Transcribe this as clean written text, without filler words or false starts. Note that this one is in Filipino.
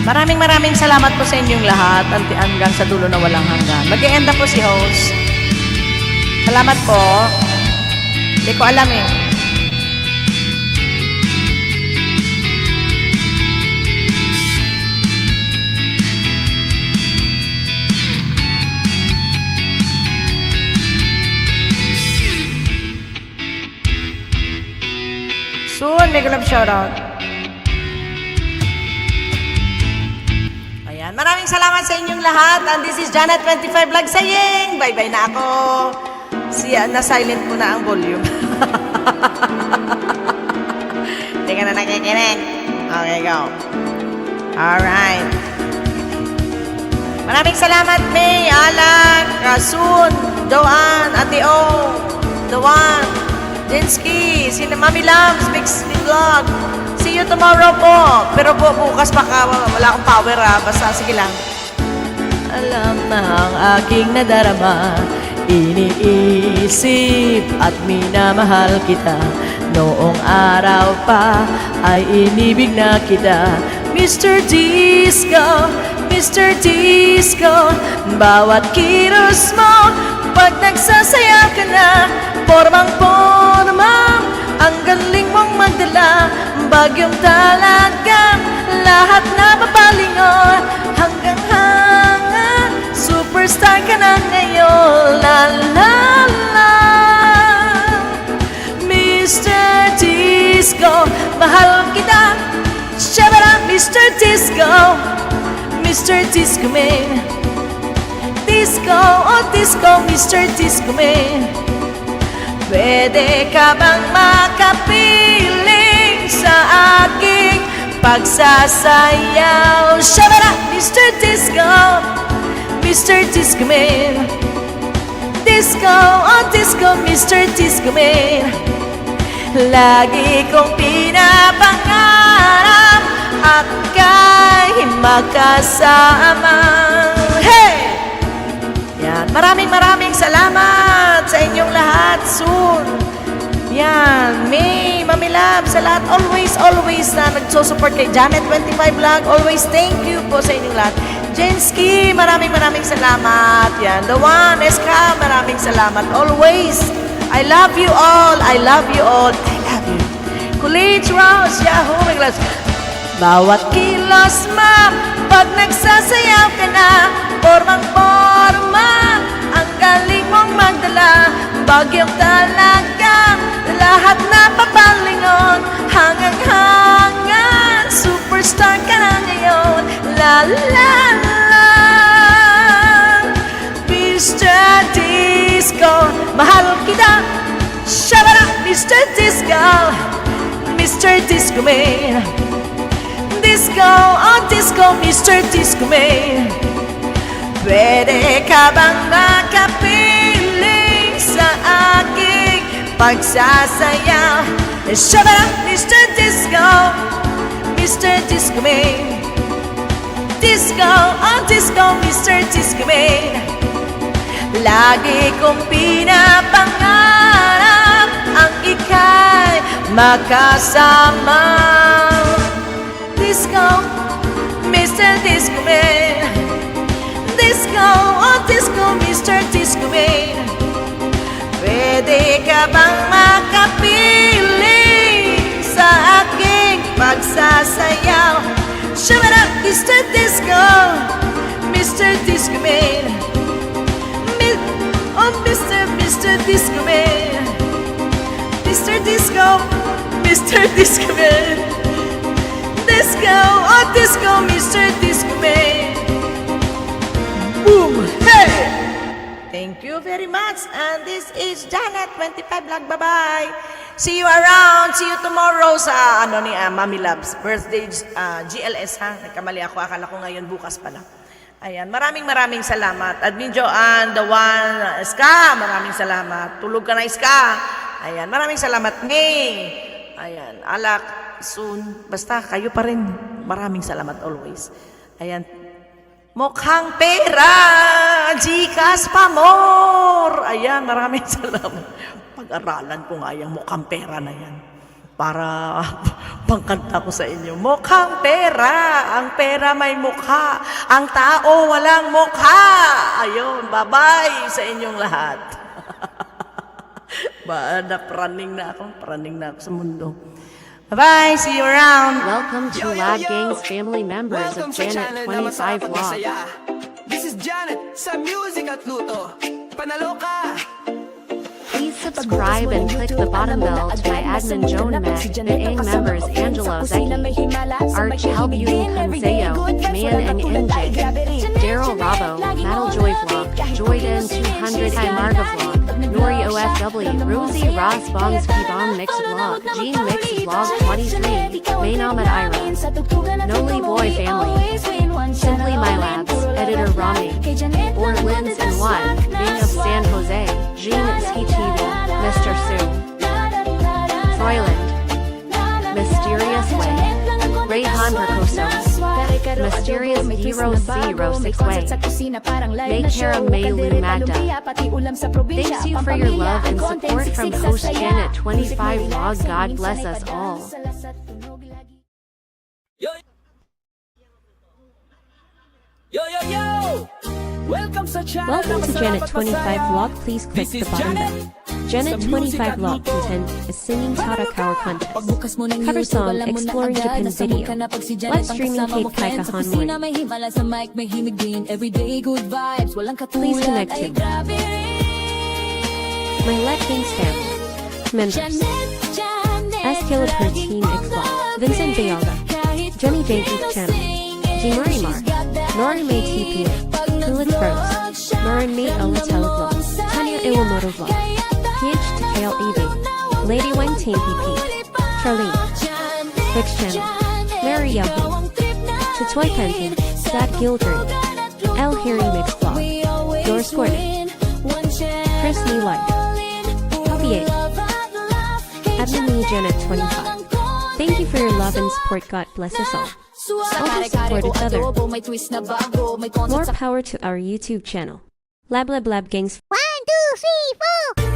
Maraming salamat po sa inyong lahat hanggang sa dulo na walang hanggan. Mag-e-end na po si host. Salamat po. Hindi ko alam eh. Soon, may gulab shoutout. Ayan, maraming salamat sa inyong lahat. And this is Janet 25 Vlog saying, bye-bye na ako. Na-silent ko na ang volume. Hindi ka na nakikinig. Okay, go. Alright. Maraming salamat, May, Alan, Rasun, Doan, Ate O, Doan, Jinsky, sina Mami Lams, Big Vlog. See you tomorrow po. Pero po, bukas baka wala akong power basta sige lang. Alam na ang aking nadarama, iniisip at minamahal kita. Noong araw pa ay inibig na kita. Mr. Disco, Mr. Disco, bawat kilos mo pag nagsasaya ka na, formang-forma, ang galing mong magdala, bagyong talaga, lahat na papalingon, hanggang hanga, superstar ka na ngayon, la la la. Mr. Disco, mahal kita, shabara, Mr. Disco, Mr. Disco Man. Disco, oh disco, Mr. Disco Man. Pwede ka bang makapiling sa aking pagsasayaw? Shabara, Mr. Disco, Mr. Disco Man. Disco, oh disco, Mr. Disco Man. Lagi kong pinapangarap at kay makasama. Hey! Yan, maraming salamat sa inyong lahat soon. Yan, May, Mami Lab, sa lahat, always na nagsusupport kay Janet 25 Vlog. Always thank you po sa inyong lahat. Jensky, maraming salamat. Yan, The One, Eska, maraming salamat. Always, I love you all. I love you all. I love you. Coolidge Rose, Yahoo, my glass. Bawat kilos mo, pag nagsasayaw ka na, formang-forma, ang galing mong magdala, bagyong talaga, lahat na papalingon, hanggang-hanga, superstar ka na ngayon, la la la. Mr. Disco, mahal kita, shabara, Mr. Disco, Mr. Disco Man. Disco, oh disco, Mr. Disco Man. Pwede ka bang makapiling sa aking pagsasayaw? Shabara, Mr. Disco, Mr. Disco Man. Disco, oh disco, Mr. Disco Man. Lagi kong pinapangarap ang ika'y makasama. Disco, Mr. Disco Man. Disco, oh disco, Mr. Disco Man. Pwede ka bang makapiling sa aking pagsasayaw? Shabara, Mr. Disco, Mr. Disco Man. Oh, Mr. Disco Man. Mr. Disco, Mr. Disco Man. Disco, oh disco, Mr. Disco Man. Boom, hey! Thank you very much. And this is Janet 25 Vlog. Bye-bye. See you around. See you tomorrow sa ni Mami Labs birthday GLS ha. Nagkamali ako. Akala ko ngayon bukas pala. Ayan, maraming salamat. Admin Joanne, The One, Iska, maraming salamat. Tulog ka na, Iska. Ayan, maraming salamat, May. Ayan, Alak, soon. Basta, kayo pa rin. Maraming salamat always. Ayan, mukhang pera, Gcash pa more. Ayan, maraming salamat. Pag-aralan ko nga yung mukhang pera na yan. para pangkanta ko sa inyo. Mukhang pera. Ang pera may mukha. Ang tao walang mukha. Ayun, bye-bye sa inyong lahat. Praning na ako sa mundo. Bye-bye, see you around. Welcome to Lab Gang's family members of Janet 25 Vlog. This is Janet sa Music at Luto. Panalo ka! Please subscribe and click the bottom bell to my admin Joan Mac, the ANG members Angelo Zeki, Arch Helbutin Hanseo, Man and NJ, Daryl Rabo, Metal Joy Vlog, Joyden 200 Hi Marga Vlog, Nori OFW, Rosie Ross Bongs Kibong Mix Vlog, Jean Mix Vlog 23, Main Ahmed Ira, Noli Boy Family, Simply My Labs, Editor Rami, Orlins and One, Bing of San Jose, Jean Ski TV, Mr. Sue, Froyland, Mysterious Way, Rayhan Percoso, Mysterious Hero 06 Way, Maycara Maylu Magda. Thanks you for your love and support from host Janet 25 Vlog. God bless us all. Yo, yo, yo! Welcome sa channel. Welcome to Janet 25 Vlog. Please click This the is bottom Janet. bell. Janet 25 Vlog content is singing Tarakao contest. Pagbukas mo ng Cover YouTube, song alam mo na Exploring agad, Japan nasa video. mukha na pag si Janet Live ang streaming kasama kay mo, friends. Kaika Sa kusina Hanway. may himala, sa mic may himig din. Everyday good vibes, walang Please katulad. connect Ay to grabe rin. My Let Kings family. Members S. Caleb her Team X Vlog, Vincent Villada, Jenny J. Youth Channel, G. Marimar, Nora May TPA, Kulit Rose, Lauren May Olatel Vlog, Tanya Iwamoto Vlog, PH to Kale EV, Lady Wang Team PP, Charlene, Rich Channel, Mary Yahoo, Chitoy Penton, Dad Gildred, L. Harry Mix Vlog, Doris Gordon, Chris New Life, Puppy 8, Admin Janet 25. Thank you for your love and support. God bless us all. Also support each other. More power to our YouTube channel. Lab Lab Lab Gangs. 1, 2, 3, 4.